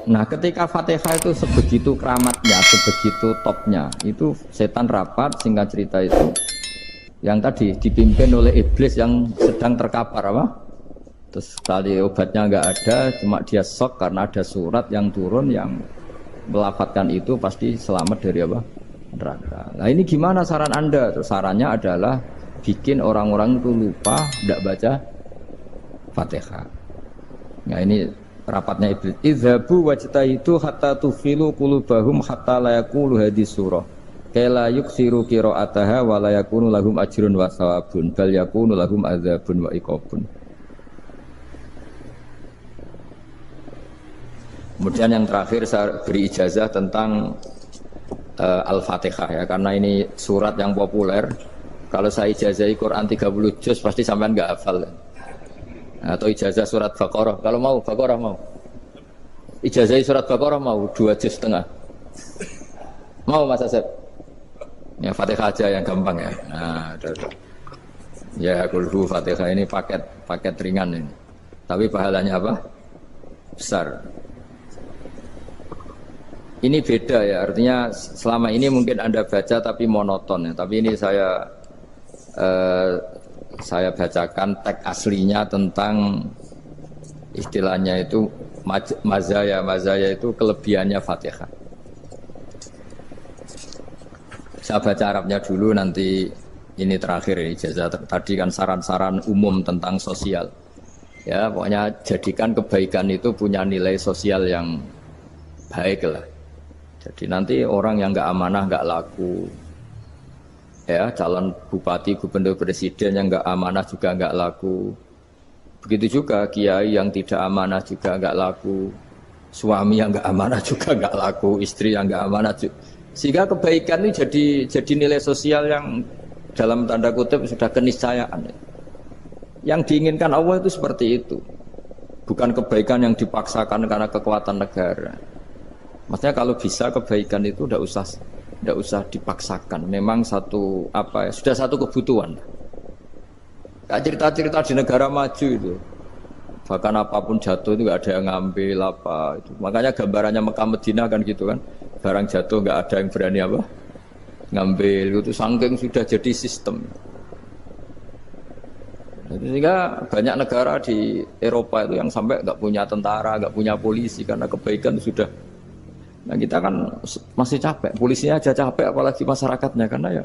Nah, ketika Fatihah itu sebegitu keramatnya, sebegitu topnya, itu setan rapat, singkat cerita itu, yang tadi dipimpin oleh iblis yang sedang terkapar apa? Terus tadi obatnya nggak ada, cuma dia shock karena ada surat yang turun yang melafatkan itu pasti selamat dari apa? Neraka. Nah ini gimana saran Anda? Terus sarannya adalah bikin orang-orang itu lupa, tidak baca Fatihah. Nah ini rapatnya iblis. Idzabu wajtahidu hatta tufilu qulubahum hatta la yaqulu hadis surah. Kala yuksiru qiraataha wa la yakunu lahum ajrun wa thawabun bal yakunu lahum adzabun wa iqabun. Kemudian yang terakhir saya beri ijazah tentang Al-Fatihah ya, karena ini surat yang populer. Kalau saya ijazahi Quran 30 juz pasti sampean enggak hafal. Atau ijazah surat Baqarah. Kalau mau Baqarah mau. Ijazahi surat Baqarah mau 2 juz setengah. Mau Mas Asep? Ya Fatihah aja yang gampang ya. Nah, ya kulhu Fatihah ini paket ringan ini. Tapi pahalanya apa? Besar. Ini beda ya, artinya selama ini mungkin Anda baca tapi monoton ya. Tapi ini saya bacakan teks aslinya tentang istilahnya itu mazaya itu kelebihannya Fatihah. Saya baca Arabnya dulu, nanti ini terakhir ini ijazah tadi kan saran-saran umum tentang sosial. Ya, pokoknya jadikan kebaikan itu punya nilai sosial yang baik lah. Jadi nanti orang yang nggak amanah nggak laku, ya calon bupati, gubernur, presiden yang nggak amanah juga nggak laku. Begitu juga kiai yang tidak amanah juga nggak laku, suami yang nggak amanah juga nggak laku, istri yang nggak amanah juga. Sehingga kebaikan ini jadi nilai sosial yang dalam tanda kutip sudah keniscayaan. Yang diinginkan Allah itu seperti itu, bukan kebaikan yang dipaksakan karena kekuatan negara. Maksudnya kalau bisa kebaikan itu tidak usah dipaksakan. Memang sudah satu kebutuhan. Kayak cerita-cerita di negara maju itu, bahkan apapun jatuh itu nggak ada yang ngambil apa itu. Makanya gambarannya Mekah Madinah kan gitu kan, barang jatuh nggak ada yang berani apa ngambil itu, saking sudah jadi sistem. Sehingga banyak negara di Eropa itu yang sampai nggak punya tentara, nggak punya polisi karena kebaikan sudah. Nah kita kan masih capek, polisinya aja capek apalagi masyarakatnya, karena ya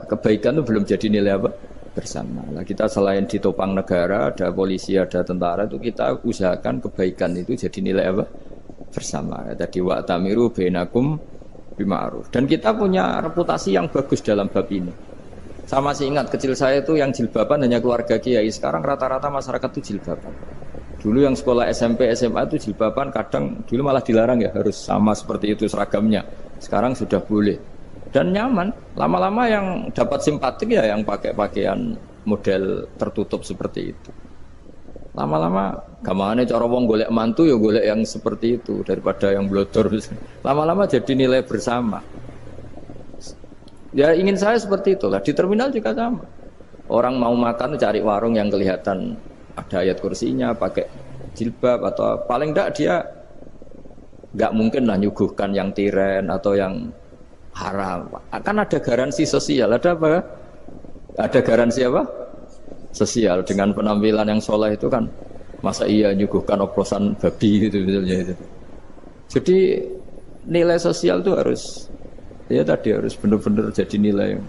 kebaikan itu belum jadi nilai bersama. Nah kita selain ditopang negara, ada polisi, ada tentara, itu kita usahakan kebaikan itu jadi nilai bersama. Tadi wa'tamiru bainakum bima'ruf. Dan kita punya reputasi yang bagus dalam bab ini. Saya masih ingat kecil saya itu yang jilbaban hanya keluarga kiai. Sekarang rata-rata masyarakat itu jilbaban. Dulu yang sekolah SMP, SMA itu jilbaban kadang dulu malah dilarang ya, harus sama seperti itu seragamnya. Sekarang sudah boleh dan nyaman. Lama-lama yang dapat simpatik ya yang pakai pakaian model tertutup seperti itu. Lama-lama gamane cara wong golek mantu ya golek yang seperti itu daripada yang blodor. Lama-lama jadi nilai bersama. Ya ingin saya seperti itulah. Di terminal juga sama. Orang mau makan cari warung yang kelihatan ada ayat kursinya, pakai jilbab, atau paling enggak dia enggak mungkin lah nyuguhkan yang tiren atau yang haram. Akan ada garansi sosial. Ada apa? Ada garansi apa? Sosial. Dengan penampilan yang soleh itu kan, masa iya nyuguhkan oplosan babi gitu misalnya itu. Jadi nilai sosial itu harus benar-benar jadi nilai.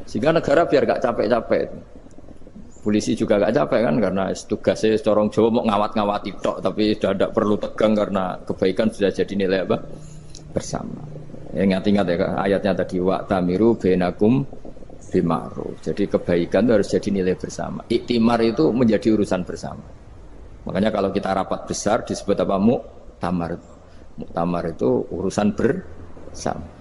Sehingga negara biar gak capek-capek. Polisi juga gak capek kan, karena tugasnya corong Jawa mau ngawat-ngawati tok, tapi sudah tidak perlu tegang karena kebaikan sudah jadi nilai bersama. Ya, ingat-ingat ya ayatnya tadi, wa'tamiru bainakum bima'ruf. Jadi kebaikan itu harus jadi nilai bersama. Iktimar itu menjadi urusan bersama. Makanya kalau kita rapat besar disebut apa? Muktamar. Muktamar itu urusan bersama.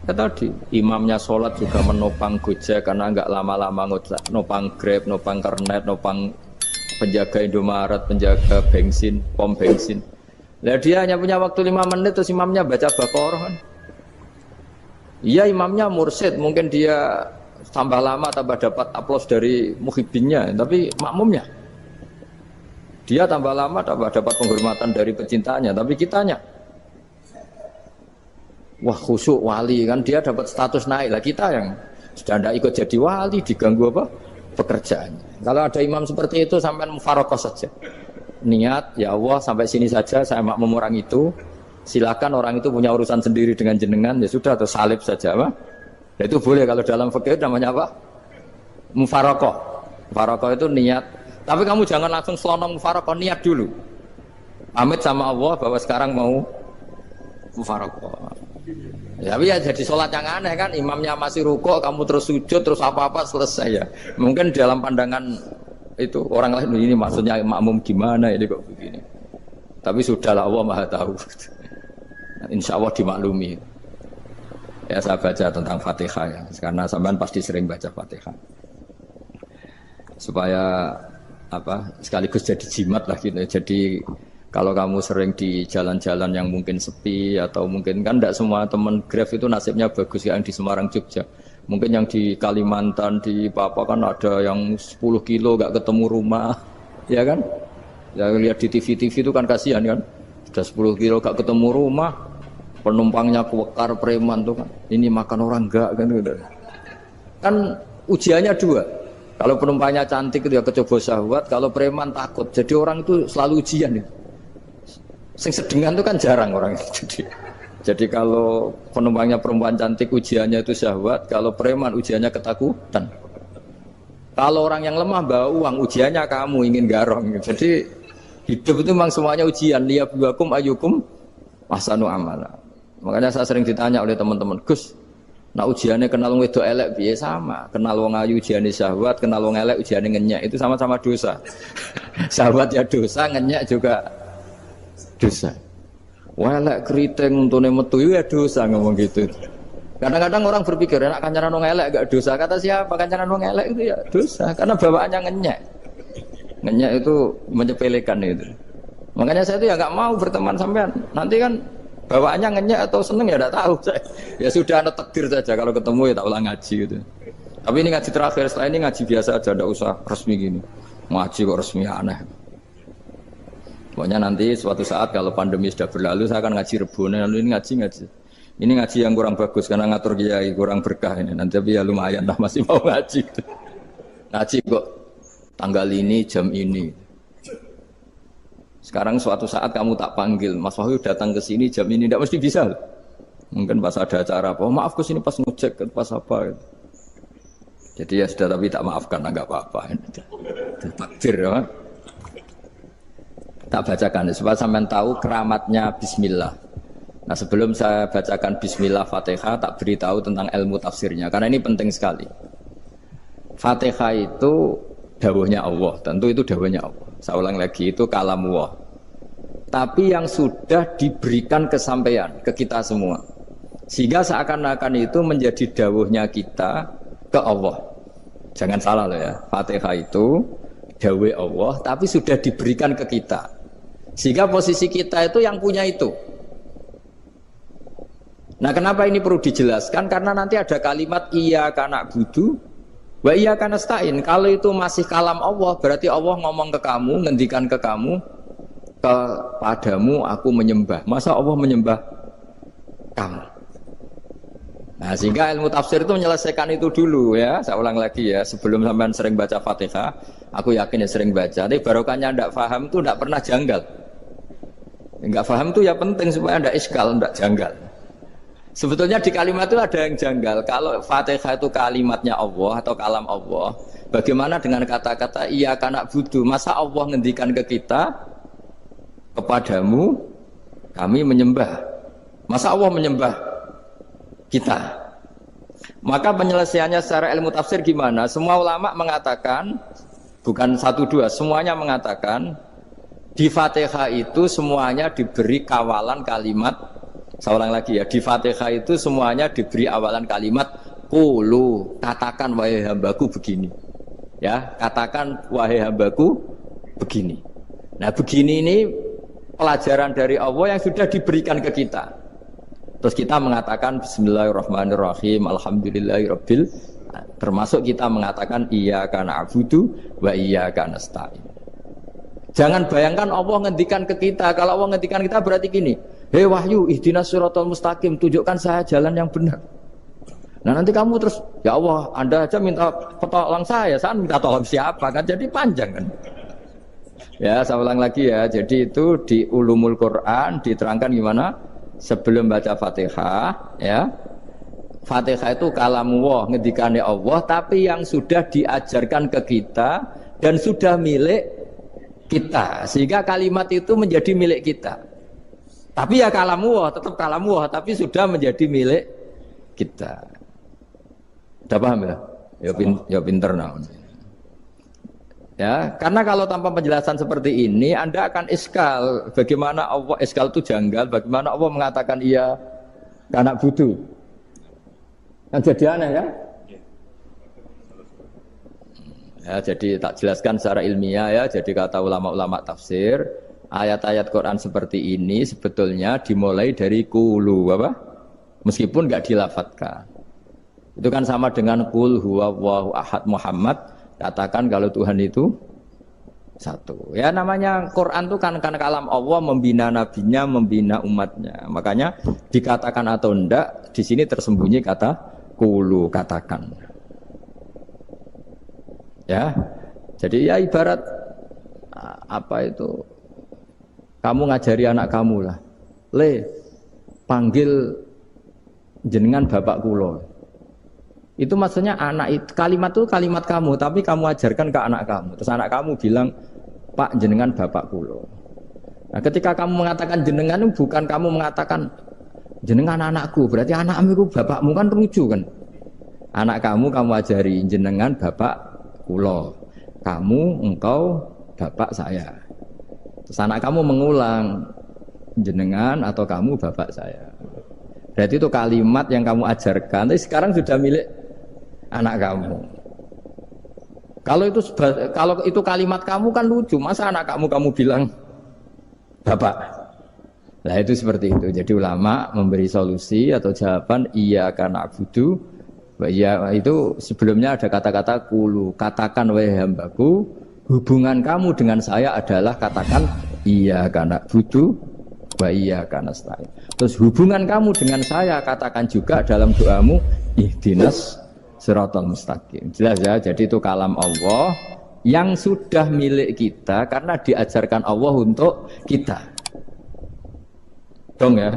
Tadi imamnya sholat juga menopang Gojek karena nggak lama-lama nopang Grab, nopang Kernet, nopang penjaga Indomaret, penjaga bensin, pom bensin. Nah dia hanya punya waktu 5 menit terus imamnya baca Baqarah kan. Iya imamnya mursyid, mungkin dia tambah lama tambah dapat aplaus dari muhibbinnya, tapi makmumnya Dia tambah lama tambah dapat penghormatan dari pecintanya, tapi kitanya wah khusyuk wali kan dia dapat status naik lah, kita yang sudah tidak ikut jadi wali diganggu apa pekerjaannya. Kalau ada imam seperti itu sampai mufarokoh saja, niat ya Allah sampai sini saja saya makmum orang itu, silakan orang itu punya urusan sendiri dengan jenengan ya sudah, atau salib saja apa. Nah, itu boleh kalau dalam fikih namanya apa, mufarokoh. Mufarokoh itu niat, tapi kamu jangan langsung selonong mufarokoh, niat dulu pamit sama Allah bahwa sekarang mau mufarokoh. Ya, tapi ya jadi sholat yang aneh kan, imamnya masih rukuk, kamu terus sujud, terus apa-apa selesai ya. Mungkin dalam pandangan itu orang lain ini maksudnya makmum gimana ini kok begini. Tapi sudahlah Allah Maha tahu. Insya Allah dimaklumi. Ya saya baca tentang Fatihah ya, karena sampean pasti sering baca Fatihah. Supaya apa sekaligus jadi jimat lah gitu. Jadi kalau kamu sering di jalan-jalan yang mungkin sepi atau mungkin kan tidak semua teman Grab itu nasibnya bagus yang di Semarang Jogja. Mungkin yang di Kalimantan di Papua kan ada yang 10 kilo gak ketemu rumah, ya kan? Ya lihat di TV-TV itu kan kasihan kan. Sudah 10 kilo gak ketemu rumah, penumpangnya kuwekar preman tuh kan. Ini makan orang enggak kan gitu. Kan ujiannya dua. Kalau penumpangnya cantik itu ya kecoba syahwat, kalau preman takut. Jadi orang itu selalu ujian itu. Sing sedengan itu kan jarang orang itu. Jadi kalau penumpangnya perempuan cantik ujiannya itu syahwat, kalau preman ujiannya ketakutan. Kalau orang yang lemah bawa uang ujiannya kamu ingin garong. Jadi hidup itu memang semuanya ujian. Liyabluwakum ayyukum ahsanu amala. Makanya saya sering ditanya oleh teman-teman, Gus, nah ujiannya kenal wong wedok elek piye sama? Kenal wong ayu ujiannya syahwat, kenal wong elek ujiannya ngenyek, itu sama-sama dosa. Syahwat ya dosa, ngenyek juga dosa. Welek keriting untune metu ya dosa ngomong gitu. Kadang-kadang orang berpikir enak kancanan wong elek gak dosa. Kata siapa kancanan wong elek itu ya dosa karena bawaannya ngenyek. Ngenyek itu menyepelekan itu. Makanya saya itu ya nggak mau berteman sampean. Nanti kan bawaannya ngenyek atau seneng ya enggak tahu saya. Ya sudah ada takdir saja kalau ketemu ya tak ulang ngaji gitu. Tapi ini ngaji terakhir, setelah ini ngaji biasa aja, enggak usah resmi gini. Ngaji kok resmi aneh. Pokoknya nanti suatu saat kalau pandemi sudah berlalu saya akan ngaji Rebone, lalu ini ngaji. Ini ngaji yang kurang bagus karena ngatur kiai kurang berkah ini. Nanti tapi ya lumayan lah masih mau ngaji. Ngaji kok tanggal ini jam ini. Sekarang suatu saat kamu tak panggil, Mas Wahyu datang ke sini jam ini tidak mesti bisa. Mungkin pas ada acara apa, oh, maaf ke sini pas ngecek pas apa. Gitu. Jadi ya sudah tapi tak maafkan enggak apa-apa. Takdir ya. Tak bacakan supaya sampean tahu keramatnya bismillah. Nah, sebelum saya bacakan bismillah Fatihah, tak beritahu tentang ilmu tafsirnya karena ini penting sekali. Fatihah itu dawuhnya Allah, tentu itu dawuhnya Allah. Saya ulang lagi, itu kalam Allah. Tapi yang sudah diberikan kesampaian ke kita semua. Sehingga seakan-akan itu menjadi dawuhnya kita ke Allah. Jangan salah loh ya. Fatihah itu dawuh Allah tapi sudah diberikan ke kita. Sehingga posisi kita itu yang punya itu. Nah, kenapa ini perlu dijelaskan? Karena nanti ada kalimat iyyaka na'budu wa iyyaka nasta'in. Kalau itu masih kalam Allah, berarti Allah ngomong ke kamu, ngendikan ke kamu, kepadamu aku menyembah. Masa Allah menyembah kamu? Nah, sehingga ilmu tafsir itu menyelesaikan itu dulu ya. Saya ulang lagi ya, sebelum sampean sering baca Fatihah, aku yakin ya sering baca. Tapi barokahnya ndak paham itu ndak pernah janggal. Enggak paham itu ya penting supaya ndak iskal, ndak janggal. Sebetulnya di kalimat itu ada yang janggal. Kalau Fatihah itu kalimatnya Allah atau kalam Allah, bagaimana dengan kata-kata iyyaka na'budu? Masa Allah ngendikan ke kita, kepadamu kami menyembah. Masa Allah menyembah kita? Maka penyelesaiannya secara ilmu tafsir gimana? Semua ulama mengatakan, bukan satu dua, semuanya mengatakan di Fatihah itu semuanya diberi kawalan kalimat. Saya ulang lagi ya, di Fatihah itu semuanya diberi awalan kalimat qulu, katakan wahai hambaku begini. Ya, katakan wahai hambaku begini. Nah, begini ini pelajaran dari Allah yang sudah diberikan ke kita. Terus kita mengatakan bismillahirrahmanirrahim, alhamdulillahirabbil, termasuk kita mengatakan iyyaka na'budu wa iyyaka nasta'in. Jangan bayangkan Allah ngendikan ke kita. Kalau Allah ngendikan kita berarti gini, hei wahyu, ihdinas siratal mustaqim, tunjukkan saya jalan yang benar. Nah nanti kamu terus, ya Allah, Anda aja minta tolong saya minta tolong siapa kan? Jadi panjang kan? Ya, saya ulang lagi ya. Jadi itu di Ulumul Quran diterangkan gimana? Sebelum baca Fatihah, ya. Fatihah itu kalamullah, ngendikane Allah, tapi yang sudah diajarkan ke kita dan sudah milik kita. Sehingga kalimat itu menjadi milik kita. Tapi ya kalamullah, tetap kalamullah, tapi sudah menjadi milik kita. Udah paham ya? Ya pinter nah. Ya, karena kalau tanpa penjelasan seperti ini, Anda akan iskal. Bagaimana Allah, iskal itu janggal, bagaimana Allah mengatakan iya anak budu. Yang jadi aneh ya? Ya, jadi tak jelaskan secara ilmiah ya. Jadi kata ulama-ulama tafsir, ayat-ayat Quran seperti ini sebetulnya dimulai dari qulu apa? Meskipun enggak dilafatkan. Itu kan sama dengan qul huwallahu ahad Muhammad, katakan kalau Tuhan itu satu. Ya namanya Quran itu kan kalam Allah, membina nabinya, membina umatnya. Makanya dikatakan atau enggak, di sini tersembunyi kata qulu, katakan. Ya. Jadi ya ibarat apa itu? Kamu ngajari anak kamu lah. Le, panggil jenengan bapak kula. Itu maksudnya anak itu, kalimat itu kalimat kamu, tapi kamu ajarkan ke anak kamu. Terus anak kamu bilang, Pak jenengan bapak kula. Nah ketika kamu mengatakan jenengan, bukan kamu mengatakan jenengan anakku, berarti anakmu itu bapakmu, kan lucu kan. Anak kamu ajari jenengan bapak kula. Kamu, engkau, bapak saya. Terus anak kamu mengulang, jenengan atau kamu bapak saya. Berarti itu kalimat yang kamu ajarkan, tapi sekarang sudah milik anak kamu. Kalau itu kalimat kamu kan lucu, masa anak kamu bilang bapak. Nah itu seperti itu. Jadi ulama memberi solusi atau jawaban iya karena abudu. Ya itu sebelumnya ada kata-kata qulu, katakan wahai hambaku, hubungan kamu dengan saya adalah katakan iya karena abudu wa iya karena nasta'in. Terus hubungan kamu dengan saya katakan juga dalam doamu ihdinas siratal mustaqim. Jelas ya, jadi itu kalam Allah yang sudah milik kita karena diajarkan Allah untuk kita. Dong ya?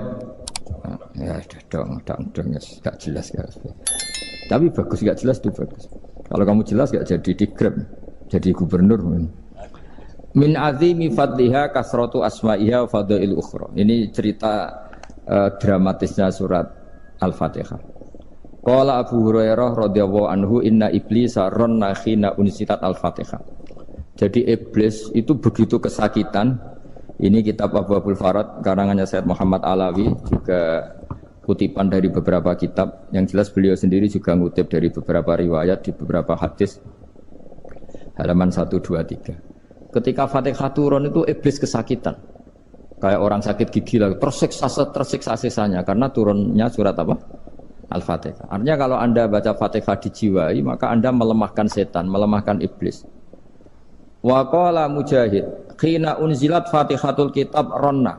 Ya dong, ya, gak jelas ya. Tapi bagus, gak jelas itu bagus. Kalau kamu jelas gak jadi digrab, jadi gubernur. Min azimi fadliha kasratu asma'iha fadail ukhra. Ini cerita dramatisnya surat Al-Fatihah. Qala Abu Hurairah radhiyallahu anhu inna iblisa ranna khina unsitat Al-Fatihah. Jadi iblis itu begitu kesakitan. Ini kitab Abu Abul Farad karangannya Sayyid Muhammad Alawi, juga kutipan dari beberapa kitab. Yang jelas beliau sendiri juga ngutip dari beberapa riwayat di beberapa hadis. Halaman 123. Ketika Fatihah turun itu iblis kesakitan. Kayak orang sakit gigi lah, tersiksa sisanya karena turunnya surat apa? Al-Fatihah. Artinya kalau Anda baca Fatihah dijiwai, maka Anda melemahkan setan, melemahkan iblis. Wa qala Mujahid, khina unzilat Fatihatul Kitab ronna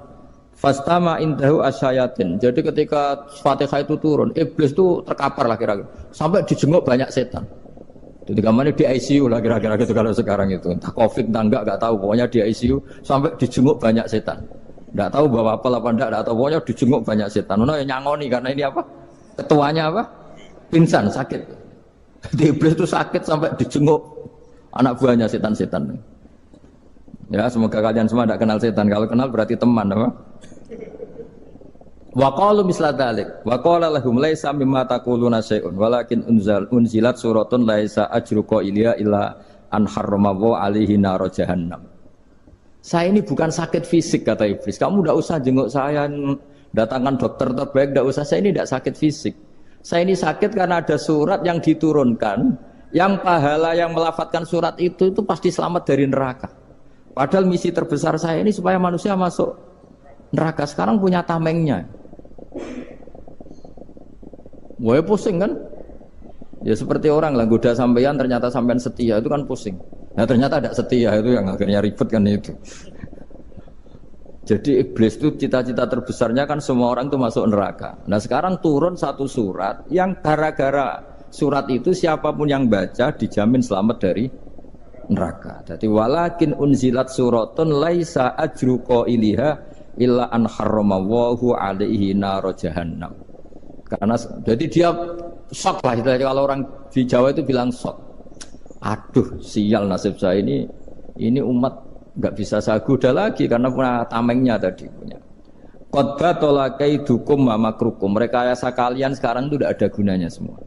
fastama indahu asyayatin. Jadi ketika Fatihah itu turun, iblis itu terkapar lah kira-kira. Sampai dijenguk banyak setan. Jadi kamarnya di ICU lah kira-kira gitu kalau sekarang itu. Entah Covid entah enggak tahu. Pokoknya di ICU sampai dijenguk banyak setan. Enggak tahu bawa apa enggak tahu. Pokoknya dijenguk banyak setan. Ono yang nyangoni karena ini apa? Ketuanya apa? Pingsan, sakit. Jadi iblis itu sakit sampai dijenguk anak buahnya setan-setan. Ya, semoga kalian semua tidak kenal setan. Kalau kenal berarti teman, apa? Wa qalu misla dzalik. Wa qala lahum laisa mimma taquluna syai'un walakin unzilat suratun laisa ajru qailiya illa an harrama alaihi nar jahannam. Saya ini bukan sakit fisik kata iblis. Kamu tidak usah jenguk saya, datangkan dokter terbaik, tidak usah. Saya ini tidak sakit fisik. Saya ini sakit karena ada surat yang diturunkan, yang pahala yang melafatkan surat itu pasti selamat dari neraka. Padahal misi terbesar saya ini supaya manusia masuk neraka. Sekarang punya tamengnya. Wah pusing kan? Ya seperti orang lah, goda sampean ternyata sampean setia, itu kan pusing. Nah ternyata tidak setia, itu yang akhirnya ribet kan itu. Jadi iblis itu cita-cita terbesarnya kan semua orang itu masuk neraka. Nah sekarang turun satu surat yang gara-gara surat itu siapapun yang baca dijamin selamat dari neraka. Jadi walakin unzilat suratun laisa ajru qailiha illa an harramallahu alaihi nar jahannam. Karena jadi dia shock lah, kalau orang di Jawa itu bilang shock. Aduh sial nasib saya ini umat nggak bisa saya goda lagi karena punya tamengnya tadi punya. Qad tolakaidukum wa makrukum. Rekayasa kalian sekarang itu tidak ada gunanya semua.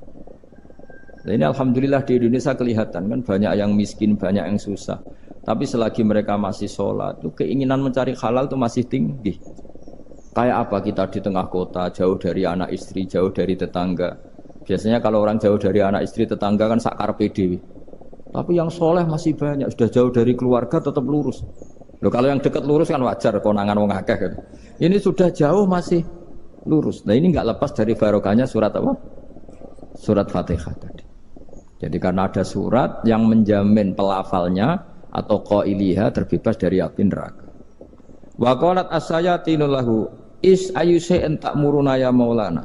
Nah, ini alhamdulillah di Indonesia kelihatan kan banyak yang miskin, banyak yang susah. Tapi selagi mereka masih sholat, itu keinginan mencari halal itu masih tinggi. Kayak apa kita di tengah kota, jauh dari anak istri, jauh dari tetangga. Biasanya kalau orang jauh dari anak istri, tetangga kan sakar PDW. Tapi yang soleh masih banyak, sudah jauh dari keluarga tetap lurus. Loh, kalau yang dekat lurus kan wajar, konangan wong akeh gitu. Ini sudah jauh masih lurus. Nah ini nggak lepas dari barokahnya surat apa? Surat Fatihah tadi. Jadi karena ada surat yang menjamin pelafalnya atau qailiha terbebas dari api neraka. Wa qalat as-sayatinu lahu is ayyusai'in ta'muruna ya maulana.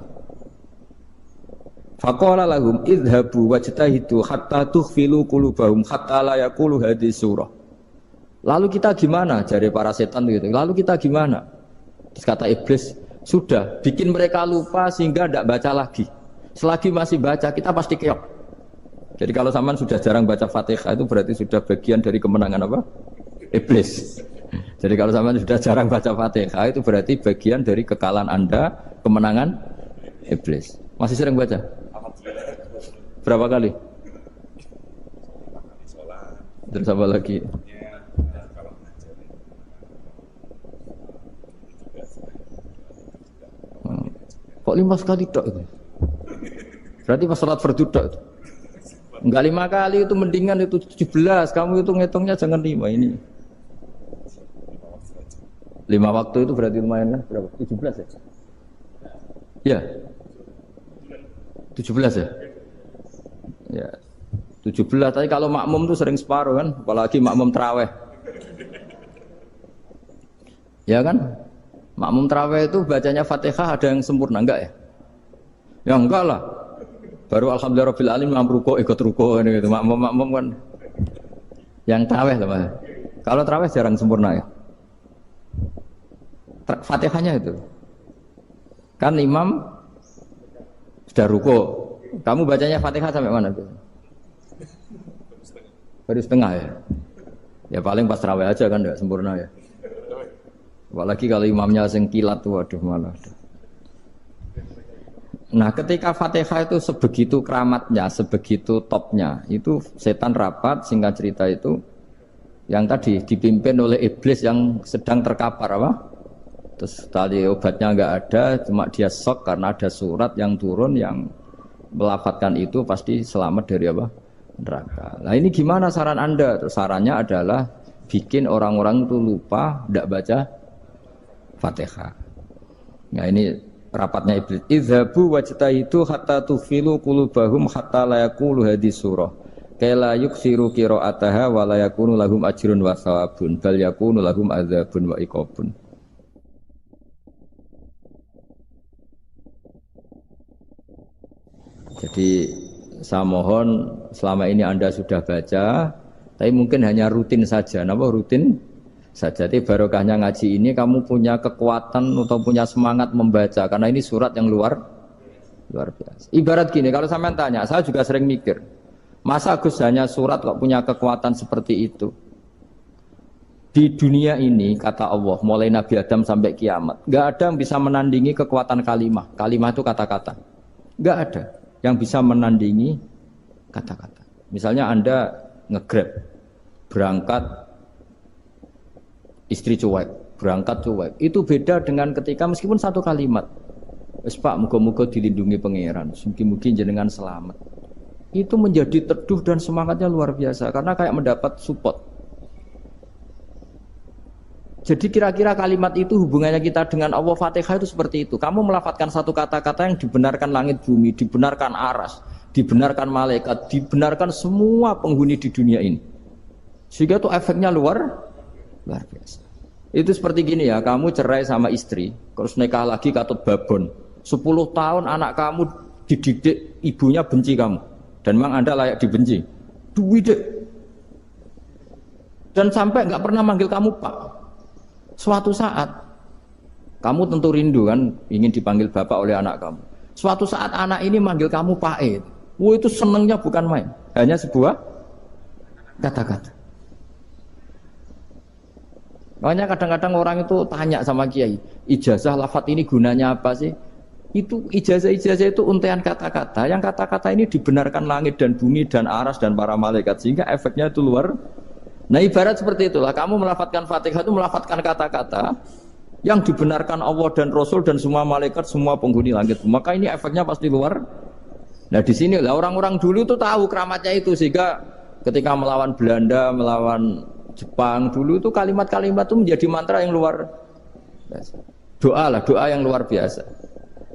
Faqala lahum idhabu wajtahidu hatta tukhfilu qulubahum hatta la yaqulu hadhihi surah. Lalu kita gimana? Jari para setan gitu. Lalu kita gimana? Terus kata iblis, sudah bikin mereka lupa sehingga tidak baca lagi. Selagi masih baca kita pasti keok. Jadi kalau sampean sudah jarang baca Fatihah itu berarti sudah bagian dari kemenangan apa? Iblis. Jadi kalau sampean sudah jarang baca Fatihah itu berarti bagian dari kekalahan Anda, kemenangan iblis. Masih sering baca? Berapa kali? Terus apa lagi? Kok 5 kali tok itu? Berarti pas salat fardu tok itu. Enggak 5 kali itu mendingan itu 17. Kamu itu ngitungnya jangan 5 ini. 5 waktu itu berarti lumayan kan? Berapa? 17 ya? Ya. 17 ya? Ya. 17, tapi kalau makmum tuh sering separuh kan, apalagi makmum tarawih. Ya kan? Makmum tarawih itu bacanya Fatihah ada yang sempurna enggak ya? Ya enggak lah. Baru alhamdulillah alamin mampu ruko ikut ruko gitu. Makmum kan yang tarawih lah, Mas. Kalau tarawih jarang sempurna ya. Fatihahnya itu. Kan imam sudah ruko. Kamu bacanya Fatihah sampai mana tuh? Baru setengah ya. Ya paling pas tarawih aja kan enggak sempurna ya. Apalagi kalau imamnya sing kilat tuh, waduh malah. Nah, ketika Fatihah itu sebegitu keramatnya, sebegitu topnya, itu setan rapat, singkat cerita itu yang tadi dipimpin oleh iblis yang sedang terkapar apa? Terus tali obatnya enggak ada, cuma dia shock karena ada surat yang turun yang melafatkan itu pasti selamat dari apa? Neraka. Nah ini gimana saran Anda? Sarannya adalah bikin orang-orang itu lupa, tidak baca Fatihah. Nah ini rapatnya iblis. Idhabu wajtahidu hatta tufilu qulubahum hatta la yaqulu hadhihi surah. Kala yuksiru qira'ataha wa la yakunu lahum ajrun wa thawabun bal yakunu lahum adzabun wa iqabun. Jadi saya mohon selama ini Anda sudah baca, tapi mungkin hanya rutin saja. Napa rutin saja? Jadi barokahnya ngaji ini kamu punya kekuatan atau punya semangat membaca karena ini surat yang luar biasa. Ibarat gini, kalau sampean tanya, saya juga sering mikir, masa Gus hanya surat kok punya kekuatan seperti itu? Di dunia ini kata Allah, mulai Nabi Adam sampai kiamat, nggak ada yang bisa menandingi kekuatan kalimah. Kalimah itu kata-kata, nggak ada yang bisa menandingi kata-kata. Misalnya Anda nge-grab, berangkat istri cuek, berangkat cuek. Itu beda dengan ketika meskipun satu kalimat, wes Pak, muga-muga dilindungi pangeran, mungkin-mungkin jenengan selamat. Itu menjadi teduh dan semangatnya luar biasa karena kayak mendapat support. Jadi kira-kira kalimat itu hubungannya kita dengan Allah, Fatihah itu seperti itu. Kamu melafatkan satu kata-kata yang dibenarkan langit bumi, dibenarkan aras, dibenarkan malaikat, dibenarkan semua penghuni di dunia ini. Sehingga itu efeknya luar biasa. Itu seperti gini ya, kamu cerai sama istri, terus nikah lagi katut babon. 10 tahun anak kamu dididik, ibunya benci kamu. Dan memang Anda layak dibenci. Duwidek. Dan sampai nggak pernah manggil kamu Pak. Suatu saat, kamu tentu rindu kan, ingin dipanggil Bapak oleh anak kamu. Suatu saat anak ini manggil kamu Pak E. Wah itu senengnya bukan main. Hanya sebuah kata-kata. Makanya kadang-kadang orang itu tanya sama kiai, ijazah lafadz ini gunanya apa sih? Itu ijazah-ijazah itu untaian kata-kata. Yang kata-kata ini dibenarkan langit dan bumi dan aras dan para malaikat. Sehingga efeknya itu luar. Nah ibarat seperti itulah. Kamu melafadzkan Fatihah itu melafadzkan kata-kata yang dibenarkan Allah dan Rasul dan semua malaikat, semua penghuni langit. Maka ini efeknya pasti luar. Nah di sini lah orang-orang dulu itu tahu keramatnya itu. Sehingga ketika melawan Belanda, melawan Jepang dulu itu kalimat-kalimat itu menjadi mantra yang luar biasa. Doa lah, doa yang luar biasa.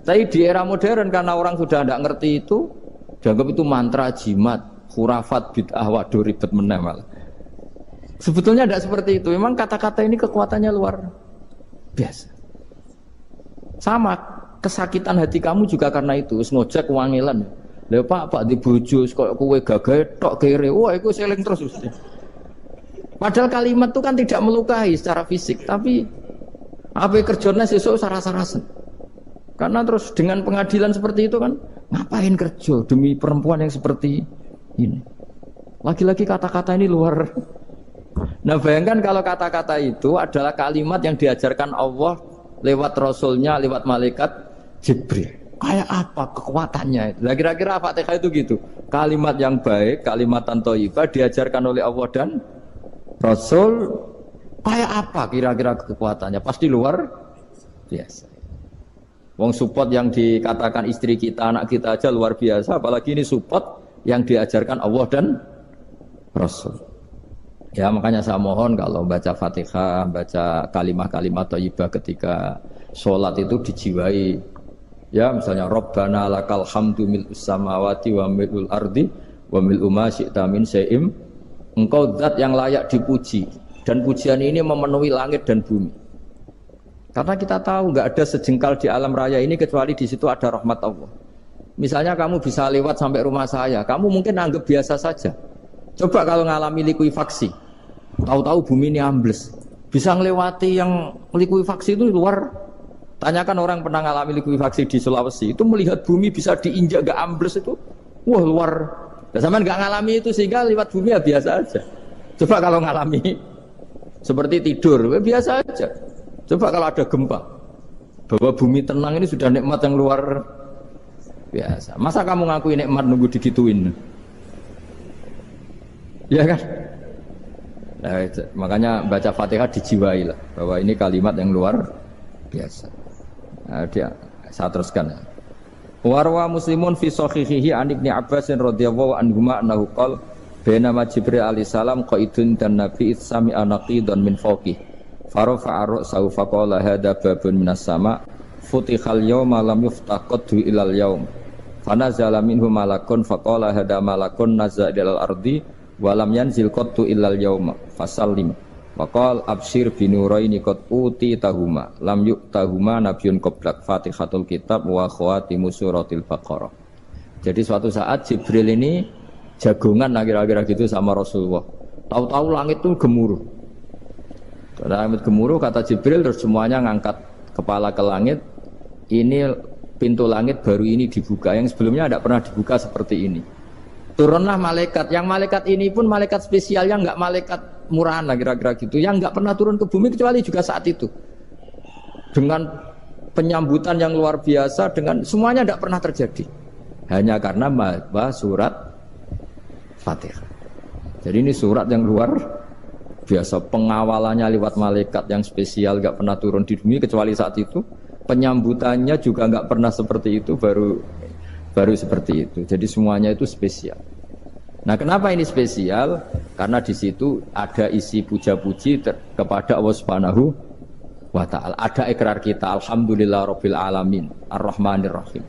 Tapi di era modern karena orang sudah tidak ngerti itu, dianggap itu mantra, jimat, khurafat, bid'ah, waduh ribet meneh malah. Sebetulnya tidak seperti itu. Memang kata-kata ini kekuatannya luar biasa. Sama kesakitan hati kamu juga karena itu. Ngojek wangilan. Lha Pak di bojo kok kowe gagah tok kere. Wah, iku seling terus mesti. Padahal kalimat itu kan tidak melukai secara fisik, tapi apa kerjanya sesuk saras-sarasen. Karena terus dengan pengadilan seperti itu kan, ngapain kerja demi perempuan yang seperti ini? Lagi-lagi kata-kata ini luar. Nah bayangkan kalau kata-kata itu adalah kalimat yang diajarkan Allah lewat Rasulnya, lewat malaikat Jibril. Kayak apa kekuatannya itu? Nah, kira-kira Fatihah itu gitu. Kalimat yang baik, kalimatan thayyibah diajarkan oleh Allah dan Rasul, kayak apa kira-kira kekuatannya? Pasti luar biasa. Wong support yang dikatakan istri kita, anak kita aja luar biasa, apalagi ini support yang diajarkan Allah dan Rasul. Ya makanya saya mohon kalau baca Fatihah, baca kalimat-kalimat thayyibah ketika sholat itu dijiwai. Ya misalnya Rabbana lakal hamdu mil'us samawati wa mil'ul ardi wa mil'u ma syi'ta min syai'im. Engkau zat yang layak dipuji dan pujian ini memenuhi langit dan bumi. Karena kita tahu nggak ada sejengkal di alam raya ini kecuali di situ ada rahmat Allah. Misalnya kamu bisa lewat sampai rumah saya, kamu mungkin anggap biasa saja. Coba kalau ngalami likuifaksi, tahu-tahu bumi ini ambles, bisa ngelewati yang likuifaksi itu luar. Tanyakan orang pernah ngalami likuifaksi di Sulawesi, itu melihat bumi bisa diinjak nggak ambles itu, wah luar. Zaman nggak ngalami itu sehingga lewat bumi ya biasa aja. Coba kalau ngalami seperti tidur, ya biasa aja. Coba kalau ada gempa, bahwa bumi tenang ini sudah nikmat yang luar biasa. Masa kamu ngakui nikmat nunggu digituin? Ya kan? Nah, makanya baca Fatihah dijiwai lah bahwa ini kalimat yang luar biasa. Nah, saya teruskan ya. Warwa Muslimun fi sahihihi an Ibnu Abbas radhiyallahu anhuma annahu qala bainama Jibril alaihi salam qaidun dan Nabi sami anaqidan min fawqi farafa'a ra'sahu faqala hadza babun minas sama futihal yawma lam yuftaqadhu ilal yaum fanazala minhu malakun faqala hadza malakun nazza ilal ardi wa lam yanzil qattu ilal yauma fasallim waqal absyir binuraini qad uti tahuma lam yu'tahuma nabiyyun qablak Fatihatul kitab wa khawatimu suratil Baqarah. Jadi suatu saat Jibril ini jagongan kira-kira gitu sama Rasulullah. Tahu-tahu langit itu gemuruh. Langit gemuruh kata Jibril terus semuanya ngangkat kepala ke langit. Ini pintu langit baru ini dibuka, yang sebelumnya tidak pernah dibuka seperti ini. Turunlah malaikat, yang malaikat ini pun malaikat spesial, yang enggak malaikat murahan lah kira-kira gitu, yang enggak pernah turun ke bumi kecuali juga saat itu. Dengan penyambutan yang luar biasa, dengan semuanya tidak pernah terjadi. Hanya karena surat Fatihah. Jadi ini surat yang luar biasa, pengawalannya lewat malaikat yang spesial, enggak pernah turun di bumi kecuali saat itu. Penyambutannya juga enggak pernah seperti itu, baru seperti itu. Jadi semuanya itu spesial. Nah, kenapa ini spesial? Karena di situ ada isi puja-puji kepada Allah Subhanahu wa ta'ala. Ada ikrar kita, alhamdulillahirabbil alamin, arrahmanir rahim.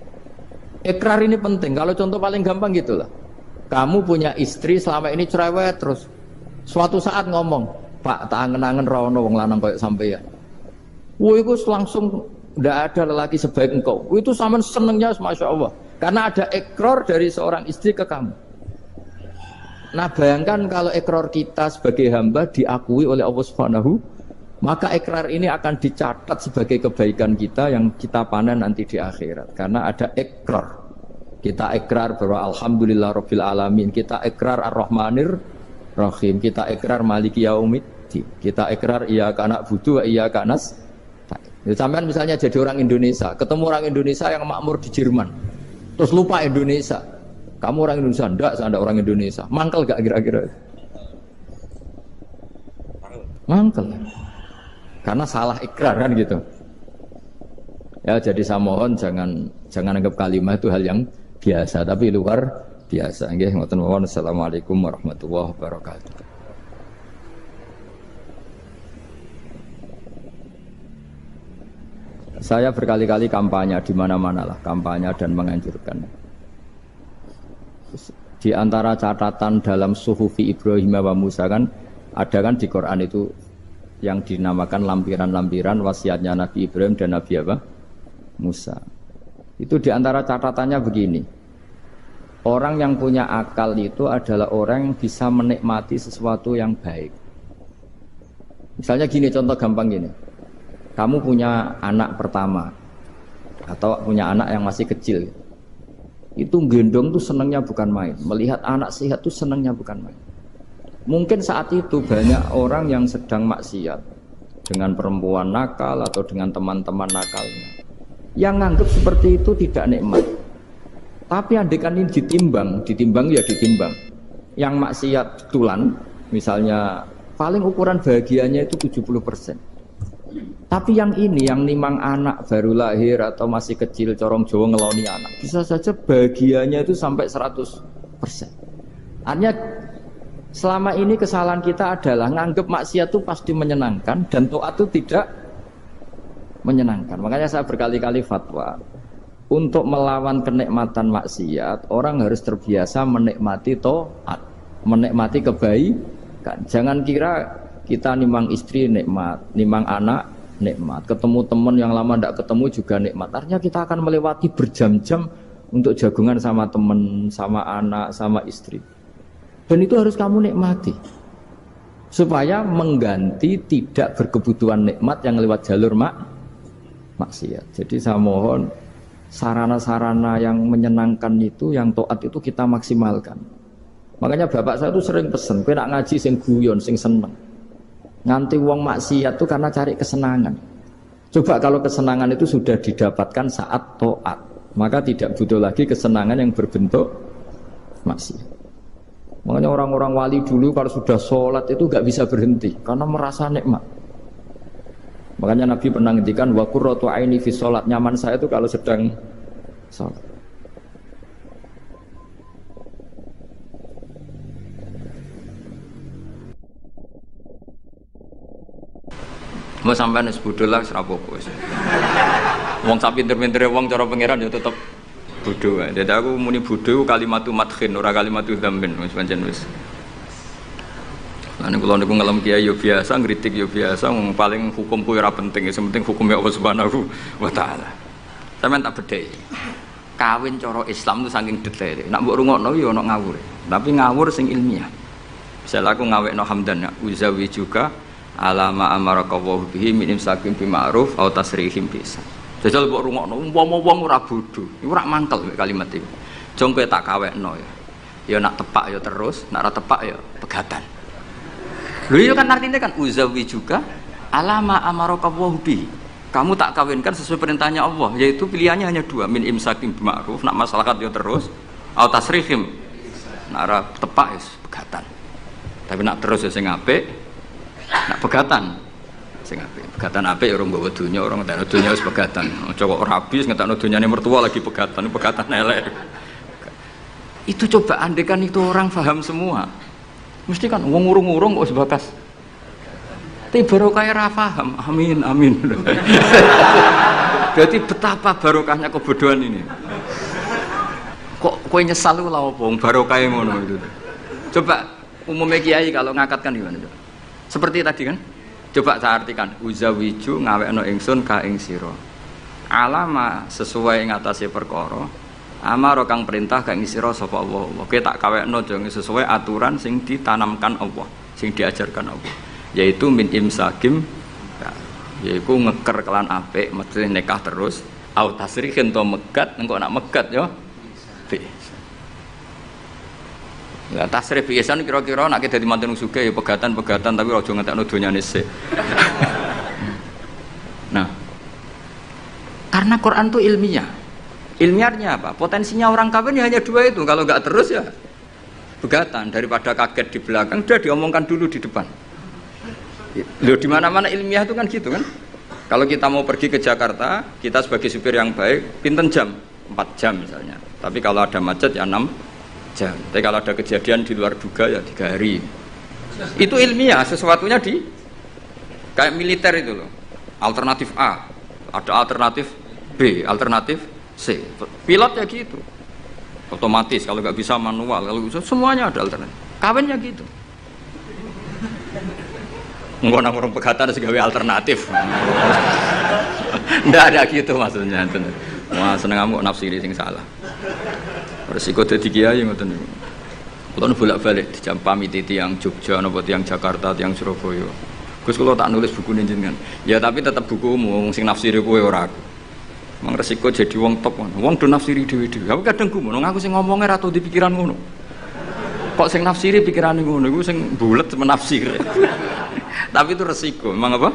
Ikrar ini penting. Kalau contoh paling gampang gitulah. Kamu punya istri selama ini cerewet terus. Suatu saat ngomong, Pak, tak angen-angen rono wong lanang koyo sampeyan. Wah, itu langsung tidak ada lelaki sebaik engkau. Itu sama senengnya, masya Allah. Karena ada ikrar dari seorang istri ke kamu. Nah, bayangkan kalau ikrar kita sebagai hamba diakui oleh Allah Subhanahu, maka ikrar ini akan dicatat sebagai kebaikan kita yang kita panen nanti di akhirat. Karena ada ikrar. Kita ikrar bahwa alhamdulillah rabbil alamin. Kita ikrar ar-rahmanir rahim. Kita ikrar maliki yaumiddin. Kita ikrar iyyaka na'budu wa iyyaka nasta'in. Sampean misalnya jadi orang Indonesia, ketemu orang Indonesia yang makmur di Jerman, terus lupa Indonesia. Kamu orang Indonesia? Enggak, saya ada orang Indonesia. Mangkel gak kira-kira? Mangkel. Karena salah ikrar kan gitu. Ya, jadi saya mohon jangan anggap kalimat itu hal yang biasa, tapi luar biasa. Nggih, ngoten mawon. Assalamualaikum warahmatullahi wabarakatuh. Saya berkali-kali kampanye di mana-mana lah, kampanye dan menganjurkan. Di antara catatan dalam Suhufi Ibrahim wa Musa kan ada kan di Quran itu yang dinamakan lampiran-lampiran wasiatnya Nabi Ibrahim dan Nabi apa? Musa. Itu di antara catatannya begini. Orang yang punya akal itu adalah orang yang bisa menikmati sesuatu yang baik. Misalnya gini, contoh gampang gini. Kamu punya anak pertama atau punya anak yang masih kecil, itu gendong tuh senangnya bukan main. Melihat anak sehat tuh senangnya bukan main. Mungkin saat itu banyak orang yang sedang maksiat dengan perempuan nakal atau dengan teman-teman nakalnya, yang nganggap seperti itu tidak nikmat. Tapi andaikan ini ditimbang ya ditimbang. Yang maksiat tulan, misalnya paling ukuran bahagianya itu 70%. Tapi yang ini, yang nimang anak baru lahir atau masih kecil, corong Jawa ngeloni anak, bisa saja bahagianya itu sampai 100%. Artinya selama ini kesalahan kita adalah nganggep maksiat itu pasti menyenangkan dan taat itu tidak menyenangkan. Makanya saya berkali-kali fatwa, untuk melawan kenikmatan maksiat, orang harus terbiasa menikmati taat, menikmati kebaikan. Jangan kira kita nimang istri nikmat, nimang anak nikmat, ketemu teman yang lama tidak ketemu juga nikmat. Artinya kita akan melewati berjam-jam untuk jagungan sama teman, sama anak, sama istri. Dan itu harus kamu nikmati supaya mengganti tidak berkebutuhan nikmat yang lewat jalur maksiat. Jadi saya mohon sarana-sarana yang menyenangkan itu, yang taat itu kita maksimalkan. Makanya bapak saya itu sering pesen, kowe nak ngaji sing guyon, sing seneng. Nganti wong maksiat itu karena cari kesenangan. Coba kalau kesenangan itu sudah didapatkan saat taat, maka tidak butuh lagi kesenangan yang berbentuk maksiat. Makanya orang-orang wali dulu kalau sudah sholat itu gak bisa berhenti karena merasa nikmat. Makanya Nabi pernah ngendikan wa qurratu aini fi sholat, nyaman saya itu kalau sedang sholat. Mau sampean wis bodho lah wis ra apa-apa wis. Wong sak pinter-pintere wong cara pangeran ya tetep bodho wae. Dadi aku muni bodho kalimatu madkhin ora kalimatu dzambin wis pancen wis. Lah nek kula niku ngelem kiai yo biasa, ngritik yo biasa, wong paling hukum ku ora penting, sing penting hukum Allah Subhanahu wa taala. Sampeyan tak bedheki. Kawin cara Islam itu saking detail. Nak mbok rungokno yo ana ngawur. Tapi ngawur sing ilmiah. Misal aku ngawekno hamdan uzawi juga alama amarakallahu bihi min imsakin bi ma'ruf au tasrihim bisa. Jajal mbok rungokno umpama wong ora bodho, iku ora mangkel kalimat iki. Jong kowe tak kawekno ya. Ya nak tepak ya terus, nak ora tepak ya pegatan. Lho iya kan artinya kan uzawi juga alama amarakallahu bihi. Kamu tak kawinkan sesuai perintahnya Allah, yaitu pilihannya hanya dua, min imsakin bi ma'ruf, nak maslahat ya terus, au tasrihim. Nak ora tepak ya pegatan. Tapi nak terus ya sing apik. Nak pegatan, sing apik. Pegatan apik orang bawa dunia, orang ngetakno dunia wis pegatan. Cowok rabi wis ngetakno dunyane mertua lagi pegatan elek. Itu coba andekan itu orang paham semua. Mesti kan wong ngurung-ngurung kok sebatas. Tapi barokah ra paham. Amin amin. Berarti betapa barokahnya kebodohan ini. Kok kowe nyesal lho lha opo barokah ngono itu. Coba umumnya kiai kalau ngakatkan gimana coba? Seperti tadi kan? Coba saya artikan, uzawiju ngawekno ingsun ka ing sira. Alama sesuai ngatasi perkara. Amaro kang perintah ka ing sira sapa Allah. Kowe tak kawekno aja sesuai aturan sing ditanamkan Allah, sing diajarkan Allah. Yaitu min imsakim, yaitu ngeker kelan apik, mesti nikah terus. Au tasrihin to megat, engko nak megat yo. Ya tasrih biasan kira-kira nek dadi manten sugih ya pegatan-pegatan tapi aja ngentekno donyane sik. Nah, karena Quran itu ilmiah. Ilmiahnya apa? Potensinya orang kawin ya hanya dua itu. Kalau enggak terus ya pegatan, daripada kaget di belakang sudah diomongkan dulu di depan. Loh di mana-mana ilmiah itu kan gitu kan? Kalau kita mau pergi ke Jakarta, kita sebagai supir yang baik, pinten jam? 4 jam misalnya. Tapi kalau ada macet ya 6 jam. Tapi kalau ada kejadian di luar duga ya 3 hari. Itu ilmiah, sesuatunya di kayak militer itu loh. Alternatif A, ada alternatif B, alternatif C. Pilot ya gitu. Otomatis kalau nggak bisa manual, kalau bisa semuanya ada alternatif. Kawin ya gitu. Enggak nang orang pegatan segawe alternatif. Ndak ada gitu maksudnya. Wah seneng kamu nafsiri sing salah. Resiko dadi kiai ngoten niku. Kula bolak-balik dijampami tiyang Jogja napa tiyang Jakarta, tiyang Surabaya. Gus kula tak nulis buku jenengan. Ya tapi tetep bukumu sing nafsiri kowe ora aku. Mang resiko jadi wong top. Wong do nafsiri dhewe-dhewe. Aku kadang gumun aku sing ngomongnya ra tau di pikiran ngono. Kok sing nafsiri pikirane ngono iku sing bulet menafsir. Tapi itu resiko. Memang apa?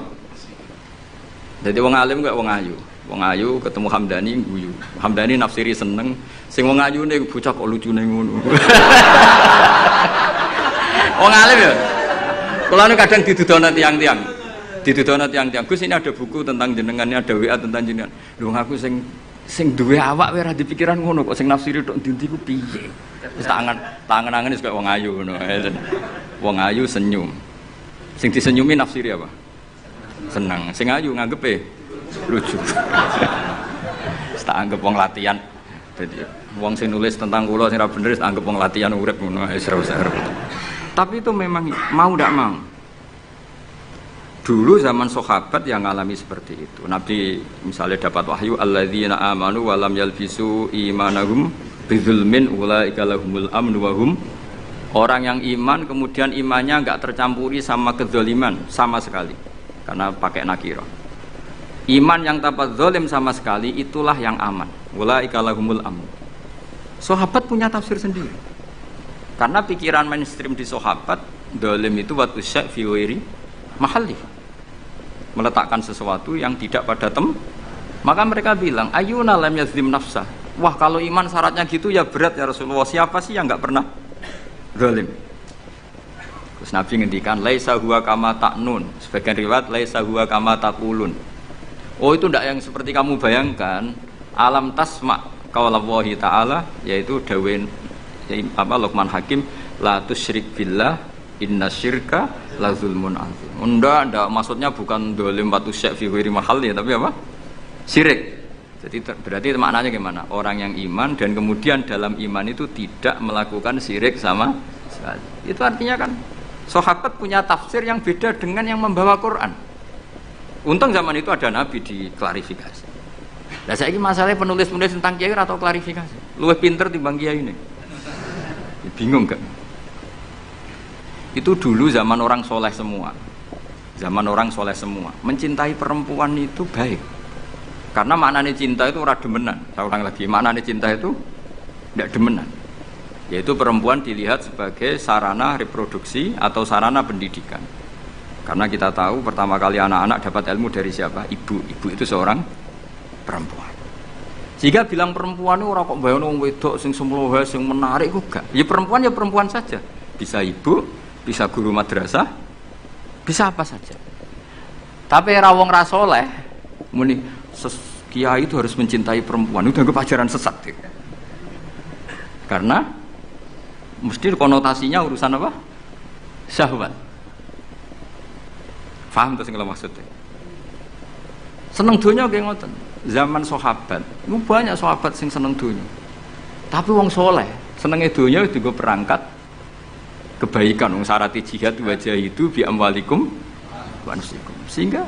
Jadi wong alim kok wong ayu. Wong ayu ketemu Hamdani guyu. Hamdani nafsiri seneng, sing wong ayune bocah kok lucune ngono. Wong alim ya. Kula nu kadang didudono tiang-tiang. Didudono tiang-tiang. Gus ini ada buku tentang jenengannya, ada WA tentang jenengan. Lho aku sing duwe awak wae ora dipikiran ngono kok sing nafsiri tok ndi ku piye. Wis tangan-tangan wis kaya wong ayu ngono. Wong ayu senyum. Sing disenyumi nafsiri apa? Senang. Sing ayu nganggepe lucu. Tak anggap wong latihan. Jadi wong sing nulis tentang kula sing ora bener tak anggap wong latihan urip ngono wis ora usah. Tapi itu memang mau ndak mau. Dulu zaman sahabat yang ngalami seperti itu. Nabi misalnya dapat wahyu alladzina amanu wa lam yalbisu imanahum bidzulmin ulaika lahumul amnu wa hum. Orang yang iman kemudian imannya enggak tercampuri sama kedzaliman sama sekali. Karena pakai nakirah. Iman yang tanpa zalim sama sekali itulah yang aman. Ulaika lahumul amn. Sahabat punya tafsir sendiri. Karena pikiran mainstream di sahabat, zalim itu wa tusya fi ghairi mahalli. Meletakkan sesuatu yang tidak pada maka mereka bilang ayuna lam yazlim nafsah. Wah kalau iman syaratnya gitu ya berat ya Rasulullah. Siapa sih yang enggak pernah zalim? Terus Nabi ngendikan laisa huwa kama ta'nun. Sebagian riwayat laisa huwa kama taqulun. Oh itu tidak yang seperti kamu bayangkan. Alam tasma qaulallahi ta'ala, yaitu dawuh Luqman Hakim, la tusyrik billah inna syirka la zulmun azim. Ndak maksudnya bukan dolim batu syek fi ghairi mahalli, tapi apa? Syirik. Jadi berarti maknanya gimana? Orang yang iman dan kemudian dalam iman itu tidak melakukan syirik sama sekali. Itu artinya kan sahabat punya tafsir yang beda dengan yang membawa Quran. Untung zaman itu ada Nabi diklarifikasi. Nah saya ini masalahnya penulis-penulis tentang kiai atau klarifikasi. Luwih pinter timbang kiai ini. Bingung gak? Itu dulu zaman orang soleh semua. Zaman orang soleh semua. Mencintai perempuan itu baik. Karena maknanya cinta itu ora demenan. Saya ulang lagi, maknanya cinta itu tidak demenan. Yaitu perempuan dilihat sebagai sarana reproduksi atau sarana pendidikan. Karena kita tahu pertama kali anak-anak dapat ilmu dari siapa? Ibu. Ibu itu seorang perempuan. Jika bilang perempuan itu orang kok bayang wong wedok sing semlohe sing menarik kok gak. Ya perempuan saja. Bisa ibu, bisa guru madrasah, bisa apa saja. Tapi era wong ra saleh muni kiai itu harus mencintai perempuan. Itu anggap ajaran sesat. Karena mesti konotasinya urusan apa? Syahwat. Paham tuh sing kula maksud. Seneng dunya nggih ngoten. Zaman sahabat, itu banyak sahabat sing seneng dunya. Tapi wong soleh, senenge dunya juga berangkat kebaikan. Syarat jihad wajah itu bi amwalikum wa anfusikum. Sehingga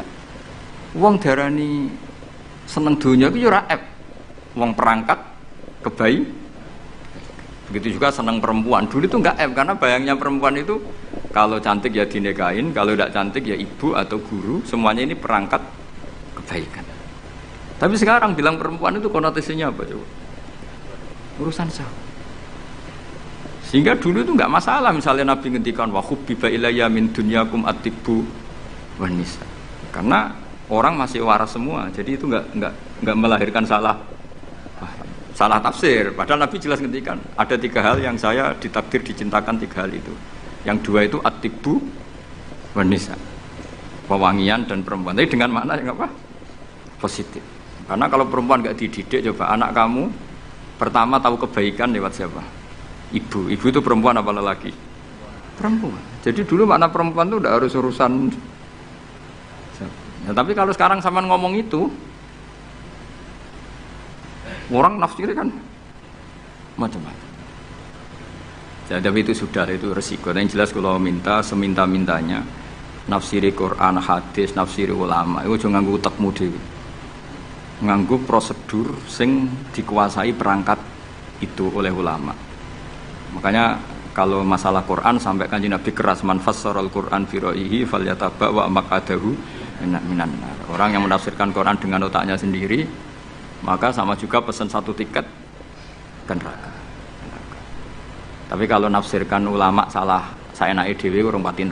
wong darani seneng dunya iku yo ora ep. Wong perangkat begitu juga seneng perempuan. Dulu itu enggak ep karena bayangnya perempuan itu kalau cantik ya dinikahin, kalau tidak cantik ya ibu atau guru, semuanya ini perangkat kebaikan. Tapi sekarang bilang perempuan itu konotasinya apa coba? Urusan syahwat. Sehingga dulu itu enggak masalah misalnya Nabi ngendikan wa hubbiba ilayya min dunyakum at-tibbu wan nisa. Karena orang masih waras semua. Jadi itu enggak melahirkan salah tafsir. Padahal Nabi jelas ngendikan ada 3 hal yang saya ditakdir dicintakan 3 hal itu. Yang 2 itu at-tibbu wan nisa. Pewangian dan perempuan. Tapi dengan makna yang apa? Positif. Karena kalau perempuan enggak dididik, coba anak kamu pertama tahu kebaikan lewat siapa? Ibu. Ibu itu perempuan apa lelaki? Perempuan. Jadi dulu makna perempuan itu udah harus urusan. Nah, tapi kalau sekarang sampean ngomong itu, orang nafsirnya kan macam-macam. Jadi tapi itu sudah, itu resiko. Yang jelas kalau minta seminta-mintanya nafsiri Quran, hadis, nafsiri ulama, itu jangan nganggo utekmu dhewe. Nganggo prosedur sing dikuasai perangkat itu oleh ulama. Makanya kalau masalah Quran sampai Kanjeng Nabi keras, man fassaral Quran fi ra'yihi falyataba wa maqadahu minan nar. Orang yang menafsirkan Quran dengan otaknya sendiri, maka sama juga pesan 1 tiket ke neraka. Tapi kalau nafsirkan ulama salah, saya naik dhewe urung pati